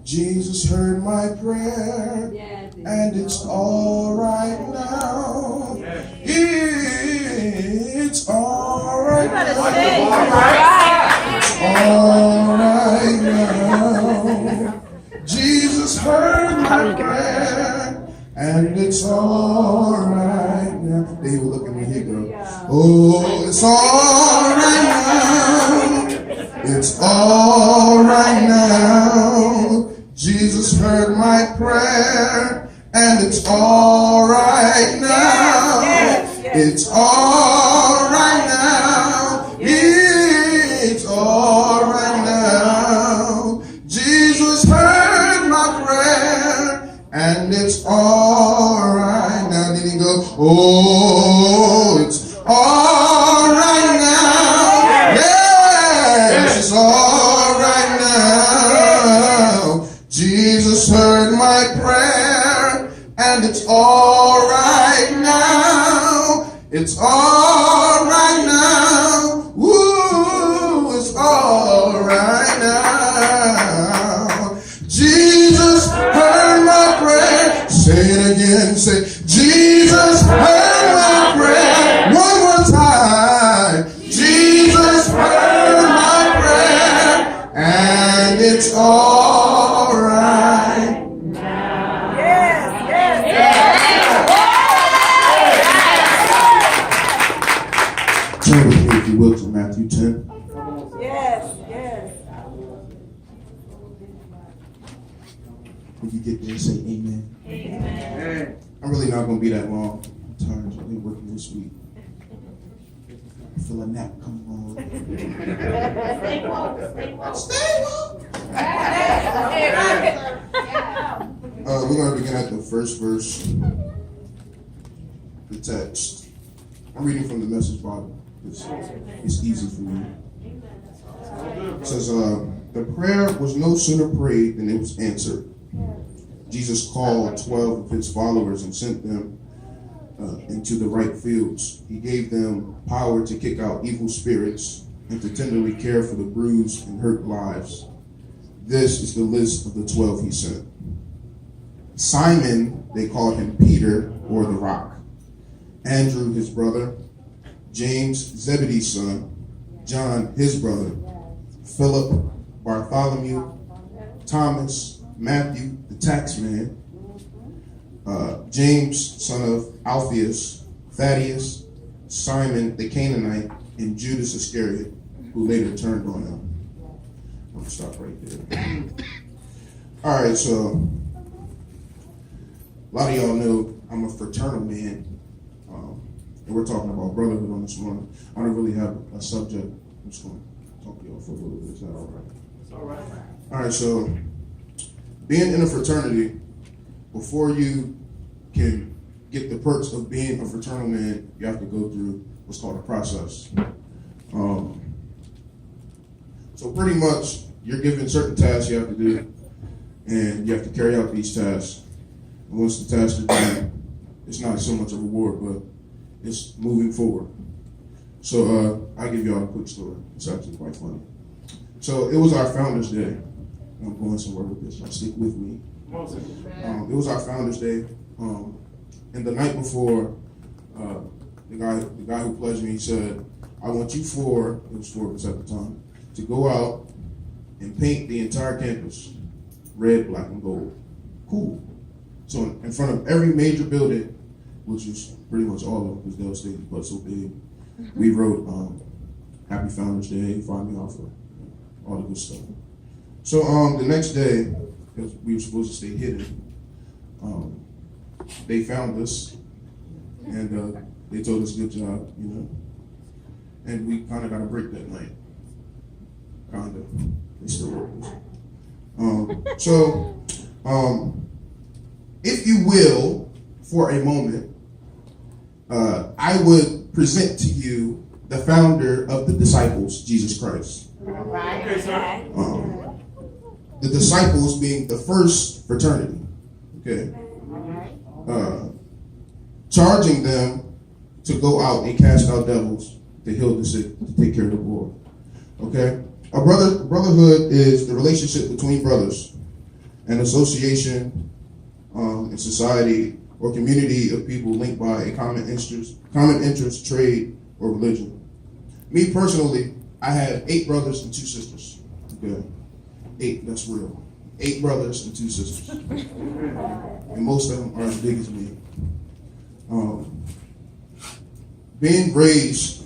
Jesus heard my prayer, and it's all right now. It's all right now. It's all right now. Jesus heard my prayer, and it's all right now. They were looking at me here, girl. Oh, it's all right now. It's all right now. Jesus heard my prayer, and it's all right now. It's all right now. It's all right now. Jesus heard my prayer, and it's all right now. Then he go, oh, it's all right now. Yes, it's all right now. Jesus heard my prayer, and it's all right now. It's all right now. Woo, it's all right now. Jesus heard my prayer. Say it again. Say, Jesus heard my prayer. One more time. Jesus heard my prayer, and it's all right. Turn with me, if you will, to Matthew 10. Yes. When you get there, say amen. Amen. I'm really not going to be that long. I'm tired. I've been working this week. I feel a nap coming on. Stay woke. We're going to begin at the first verse. The text. I'm reading from the Message Bible. It's easy for me. It says, the prayer was no sooner prayed than it was answered. Jesus called 12 of his followers and sent them into the right fields. He gave them power to kick out evil spirits and to tenderly care for the bruised and hurt lives. This is the list of the 12 he sent. Simon, they called him Peter, or the Rock. Andrew, his brother. James, Zebedee's son. John, his brother. Philip, Bartholomew. Thomas, Matthew, the tax man. James, son of Alphaeus. Thaddeus, Simon the Canaanite, and Judas Iscariot, who later turned on him. I'm going to stop right there. All right, so a lot of y'all know I'm a fraternal man. And we're talking about brotherhood on this morning. I don't really have a subject. I'm just going to talk to y'all for a little bit. Is that all right? It's all right. All right, so being in a fraternity, before you can get the perks of being a fraternal man, you have to go through what's called a process. So pretty much, you're given certain tasks you have to do, and you have to carry out these tasks. And once the tasks are done, it's not so much a reward, but it's moving forward. So I'll give y'all a quick story. It's actually quite funny. So it was our Founders Day. I'm going somewhere with this. Stick with me. It was our Founders Day. And the night before, the guy who pledged me, he said, I want you four, it was 4 of us at the time, to go out and paint the entire campus red, black, and gold. Cool. So in front of every major building, which is pretty much all of them, because Dell State was so big, we wrote Happy Founders Day, Find Me Out for all the good stuff. So the next day, because we were supposed to stay hidden, they found us, and they told us good job, you know. And we kind of got a break that night. Kind of. They still work us. If you will, for a moment, I would present to you the founder of the disciples, Jesus Christ. Okay, sir. The disciples being the first fraternity, okay? Charging them to go out and cast out devils, to heal the sick, to take care of the poor, okay? Brotherhood is the relationship between brothers, an association, in society or community of people linked by a common interest, trade, or religion. Me personally, I have 8 brothers and 2 sisters. Okay, 8. That's real. 8 brothers and 2 sisters, and most of them are as big as me. Being raised,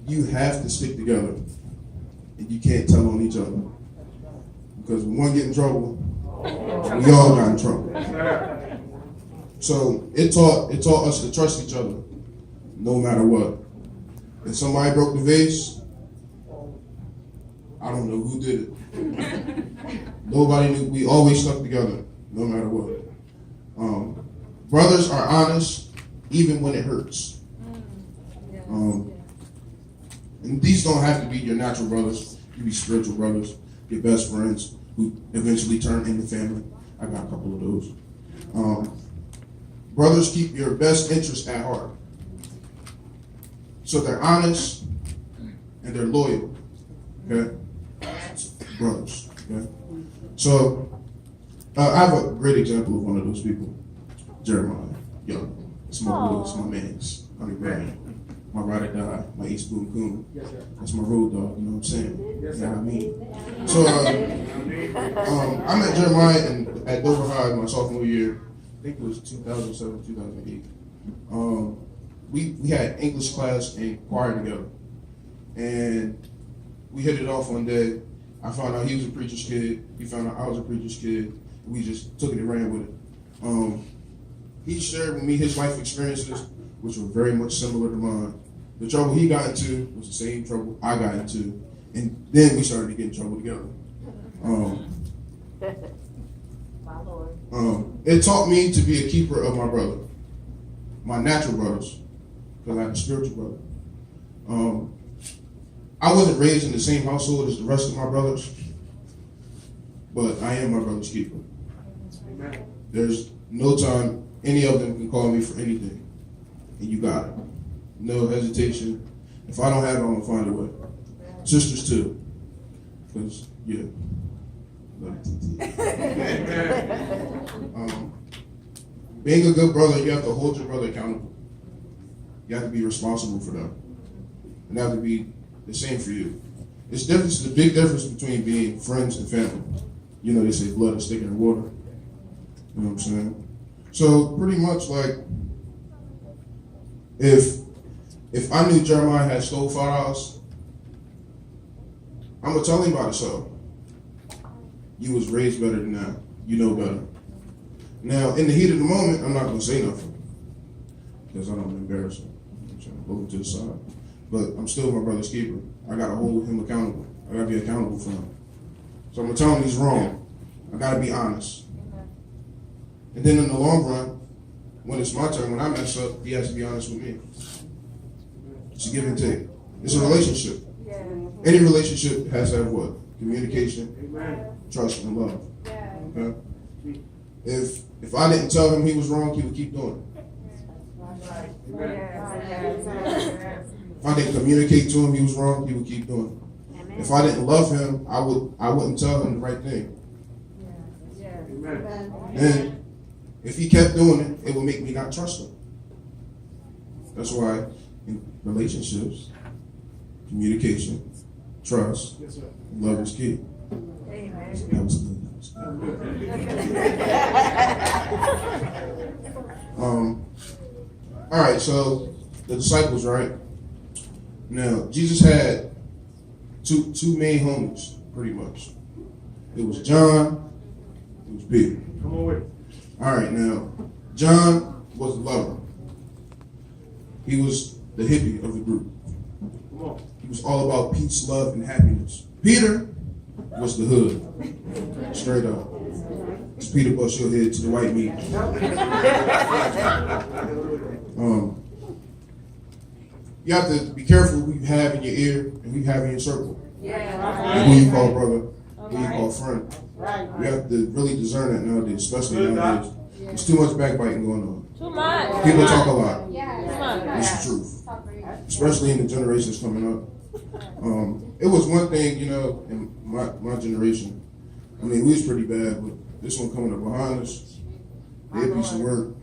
you have to stick together, and you can't tell on each other, because when one get in trouble, we all got in trouble. So it taught us to trust each other, no matter what. If somebody broke the vase, I don't know who did it. Nobody knew. We always stuck together, no matter what. Brothers are honest, even when it hurts. And these don't have to be your natural brothers. You be spiritual brothers, your best friends, who eventually turn into family. I got a couple of those. Brothers keep your best interests at heart. So they're honest and they're loyal. Okay? Brothers. Okay? So I have a great example of one of those people. Jeremiah. Young. It's my boy, it's my man's. Honey Brad. My ride or die, my East Boone Coon. That's my road dog, you know what I'm saying? You know what I mean? So I met Jeremiah at Dover High my sophomore year. I think it was 2007, 2008. We had English class and choir together. And we hit it off one day. I found out he was a preacher's kid. He found out I was a preacher's kid. We just took it and ran with it. He shared with me his life experiences, which were very much similar to mine. The trouble he got into was the same trouble I got into. And then we started to get in trouble together. It taught me to be a keeper of my brother, my natural brothers, because I had a spiritual brother. I wasn't raised in the same household as the rest of my brothers, but I am my brother's keeper. There's no time any of them can call me for anything, and you got it. No hesitation. If I don't have it, I'm gonna find a way. Sisters too, because yeah. Being a good brother, you have to hold your brother accountable. You have to be responsible for them, and that have to be the same for you. It's the big difference between being friends and family. You know, they say blood is thicker than water. You know what I'm saying? So pretty much like, if I knew Jeremiah had stole $5, I'm gonna tell him about it. So you was raised better than that. You know better. Now, in the heat of the moment, I'm not gonna say nothing because I don't want to embarrass him. I'm trying to hold him to the side, but I'm still my brother's keeper. I gotta hold him accountable. I gotta be accountable for him. So I'm gonna tell him he's wrong. I gotta be honest. And then in the long run, when it's my turn, when I mess up, he has to be honest with me. It's a give and take. It's a relationship. Any relationship has to have what? Communication, trust, and love. Okay? If I didn't tell him he was wrong, he would keep doing it. If I didn't communicate to him he was wrong, he would keep doing it. If I didn't love him, I wouldn't tell him the right thing. And if he kept doing it, it would make me not trust him. That's why in relationships, communication, trust, love is key. That was good. All right, so the disciples, right? Now, Jesus had two main homies, pretty much. It was John, it was Peter. Come on with it. All right, now, John was the lover. He was the hippie of the group. He was all about peace, love, and happiness. Peter was the hood, straight up. It's Peter bust your head to the white meat. You have to be careful who you have in your ear and who you have in your circle. And who you call brother, who you call friend. You have to really discern that nowadays, especially nowadays. There's too much backbiting going on. Too much. People talk a lot. Too much. It's the truth. Especially in the generations coming up. it was one thing, you know, in my generation. I mean, we was pretty bad, but this one coming up behind us, they'd be some work,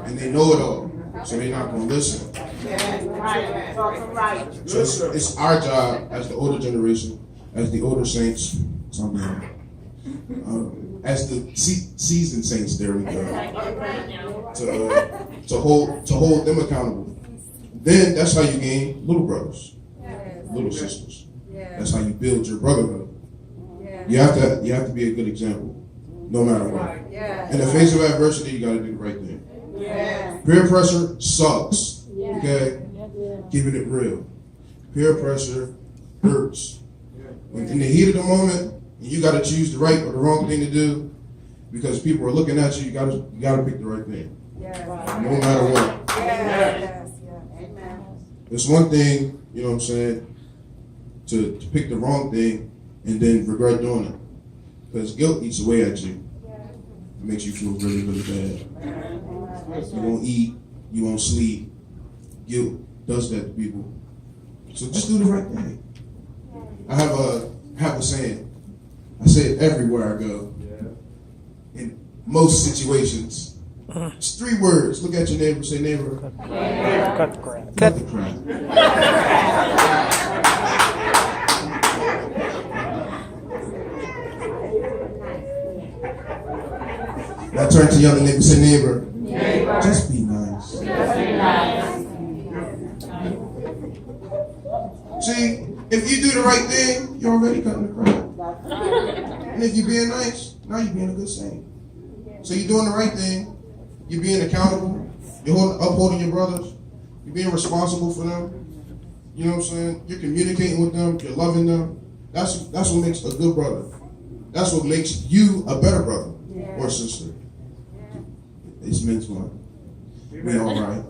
and they know it all, so they're not gonna listen. So it's our job as the older generation, as the older saints, as the seasoned saints. There we go. To hold them accountable. Then that's how you gain little brothers, little sisters. That's how you build your brotherhood. You have to be a good example, no matter what. In the face of adversity, you got to do the right thing. Peer pressure sucks. Okay, keeping it real. Peer pressure hurts. When in the heat of the moment, you got to choose the right or the wrong thing to do, because people are looking at you. You got to pick the right thing, no matter what. It's one thing, you know what I'm saying, to pick the wrong thing and then regret doing it. Because guilt eats away at you. It makes you feel really, really bad. You won't eat, you won't sleep. Guilt does that to people. So just do the right thing. I have a saying. I say it everywhere I go. In most situations. It's 3 words. Look at your neighbor. Say, neighbor. Cut the crap. Cut the crap. Now turn to your other neighbor. Say, neighbor. Just be nice. See, if you do the right thing, you're already cutting the crap. And if you're being nice, now you're being a good saint. So you're doing the right thing. You're being accountable. You're upholding your brothers. You're being responsible for them. You know what I'm saying? You're communicating with them. You're loving them. That's what makes a good brother. That's what makes you a better brother or sister. It's meant to. We all right.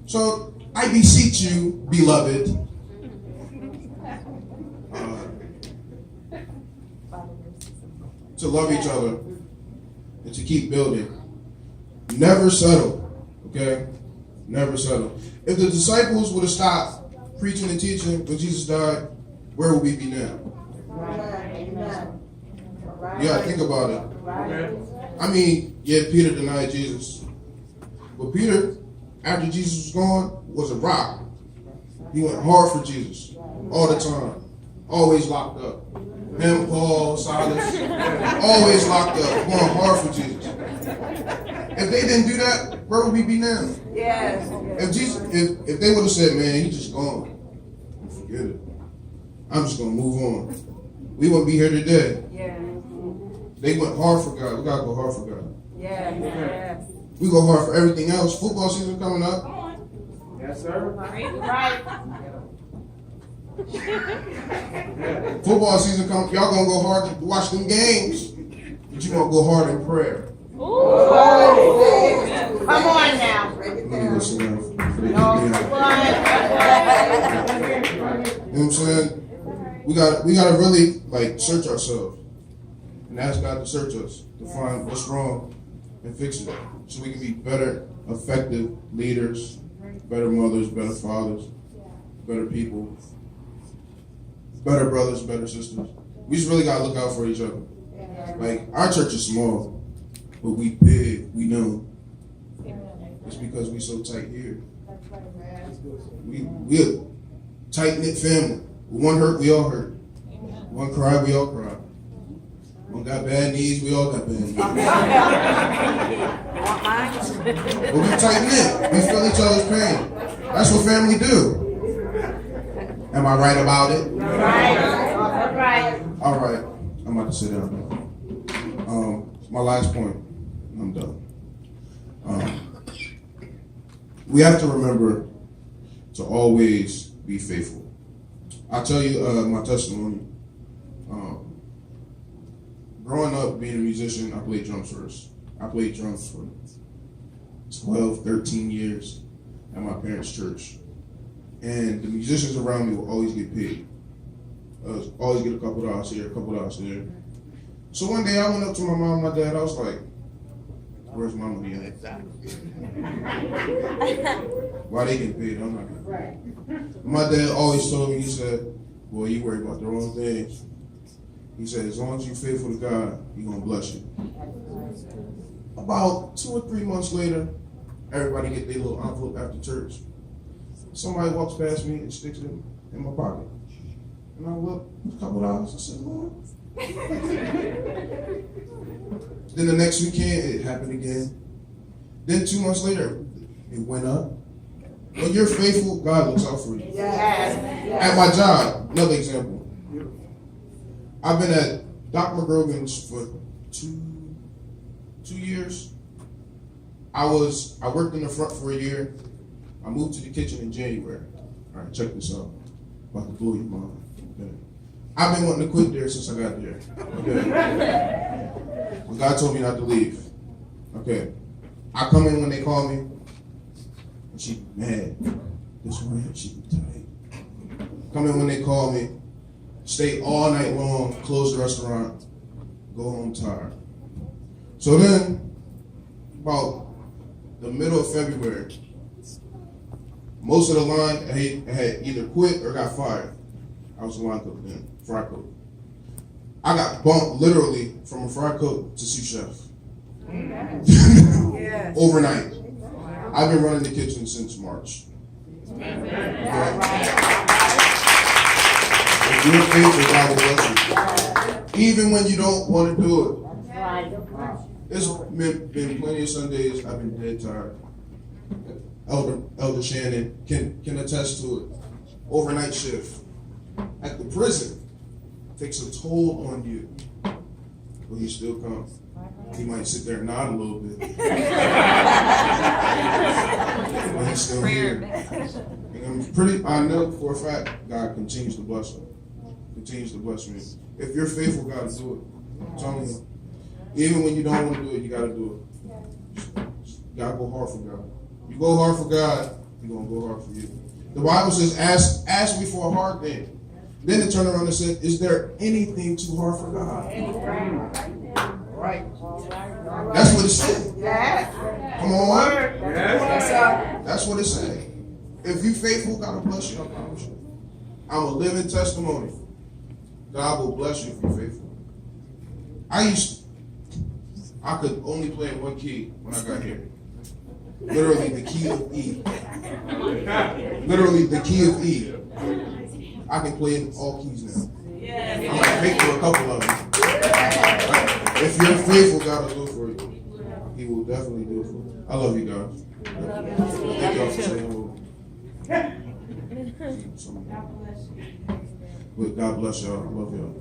So I beseech you, beloved, to love each other and to keep building. Never settle, okay? Never settle. If the disciples would have stopped preaching and teaching when Jesus died, where would we be now? Yeah, think about it. I mean, yeah, Peter denied Jesus. But Peter, after Jesus was gone, was a rock. He went hard for Jesus all the time. Always locked up. Him, Paul, Silas, always locked up, going hard for Jesus. If they didn't do that, where would we be now? Yes. If they would have said, man, he's just gone, forget it. I'm just gonna move on. We wouldn't be here today. Yeah. They went hard for God. We gotta go hard for God. Yes. We go hard for everything else. Football season coming up. Yes, sir. Right. Football season coming. Y'all gonna go hard to watch them games, but you gonna go hard in prayer. Come on now. Let me go sit down. You know what I'm saying? We gotta really search ourselves and ask God to search us to find what's wrong and fix it, so we can be better, effective leaders, better mothers, better fathers, better people, better brothers, better sisters. We just really gotta look out for each other. Like, our church is small, but we big, we know. It's because we so tight here. We a tight-knit family. One hurt, we all hurt. One cry, we all cry. One got bad knees, we all got bad knees. But we tight-knit. We feel each other's pain. That's what family do. Am I right about it? Right. All right. I'm about to sit down now. My last point. I'm done. We have to remember to always be faithful. I'll tell you my testimony. Growing up, being a musician, I played drums first. I played drums for 12, 13 years at my parents' church. And the musicians around me will always get paid. Always get a couple dollars here, a couple dollars there. So one day I went up to my mom and my dad. I was like, Where's my money at? Why they getting paid? I'm not getting paid. My dad always told me, he said, boy, you worry about the wrong things. He said, as long as you're faithful to God, He's going to bless you. About 2 or 3 months later, everybody get their little envelope after church. Somebody walks past me and sticks it in my pocket. And I look, a couple dollars, I said, Lord. Then the next weekend, it happened again. Then 2 months later, it went up. When you're faithful, God looks out for you. Yes. At my job, another example. I've been at Doc McGrogan's for two years. I worked in the front for a year. I moved to the kitchen in January. All right, check this out. About to blow your mind. Okay. I've been wanting to quit there since I got there. Okay. But God told me not to leave. Okay. I come in when they call me, and she be mad. This one, she be tight. Come in when they call me, stay all night long, close the restaurant, go home tired. So then, about the middle of February, most of the line had either quit or got fired. I was a line cook then, fry cook. I got bumped literally from a fry cook to sous chef. Overnight. I've been running the kitchen since March. If you're faithful, God will bless you. Even when you don't want to do it. There's been plenty of Sundays I've been dead tired. Elder Shannon can attest to it. Overnight shift at the prison takes a toll on you, but he still comes. He might sit there and nod a little bit, but he's still here. And I know for a fact God continues to bless him. Continues to bless me. If you're faithful, God will do it. I'm telling you. Even when you don't want to do it, you got to do it. You got to go hard for God. You go hard for God, He's going to go hard for you. The Bible says, ask me for a hard thing. Then it turned around and said, is there anything too hard for God? Right. That's what it said. Yes. Come on. Yes. That's what it said. If you faithful, God will bless you. I promise you. I'm a living testimony. God will bless you if you're faithful. I could only play in one key when I got here. Literally the key of E. Literally the key of E. I can play in all keys now. I might fake for a couple of them. If you're faithful, God will do it for you. He will definitely do it for you. I love you guys. Thank y'all for saying hello. But God bless y'all. I love y'all.